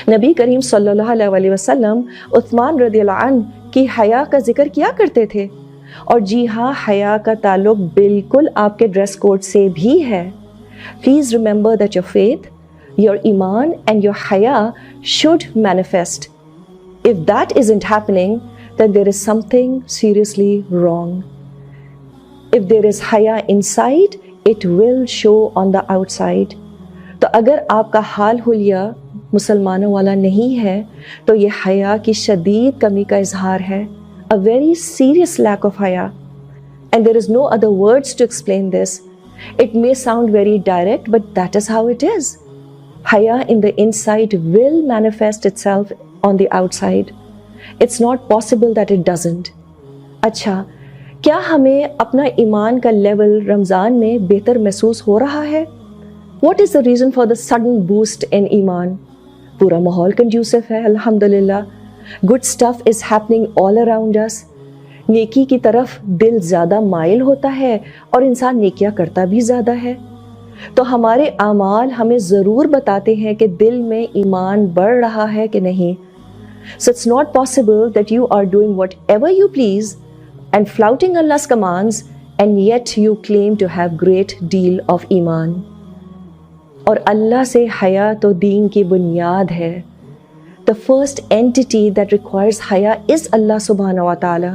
नबी करीम सल्लल्लाहु अलैहि वसल्लम उस्मान रज़ियल्लाहु अन्हु की हया का जिक्र किया करते थे। और जी हाँ, हया का ताल्लुक बिल्कुल आपके ड्रेस कोड से भी है। Please remember that your faith, your ईमान एंड योर हया should manifest. If that isn't happening, then there is something seriously wrong. If there is haya inside, it will show on the outside. तो अगर आपका हाल हुलिया मुसलमानों वाला नहीं है तो ये हया की शदीद कमी का इजहार है। A very serious lack of haya. And there is no other words to explain this. It may sound very direct, but that is how it is. Haya in the inside will manifest itself on the outside. It's not possible that it doesn't. अच्छा, क्या हमें अपना ईमान का level Ramzan में बेहतर महसूस हो रहा है? What is the reason for the sudden boost in ईमान? पूरा माहौल कंड्यूसिव है, अल्हम्दुलिल्लाह। Good stuff is happening all around us. नेकी की तरफ दिल ज़्यादा माइल होता है और इंसान नेकियां करता भी ज़्यादा है। तो हमारे आमाल हमें ज़रूर बताते हैं कि दिल में ईमान बढ़ रहा है कि नहीं। So it's not possible that you are doing whatever you please and flouting Allah's commands and yet you claim to have great deal of ईमान। और अल्लाह से हया तो दीन की बुनियाद है। The first entity that requires haya is Allah subhanahu wa ta'ala.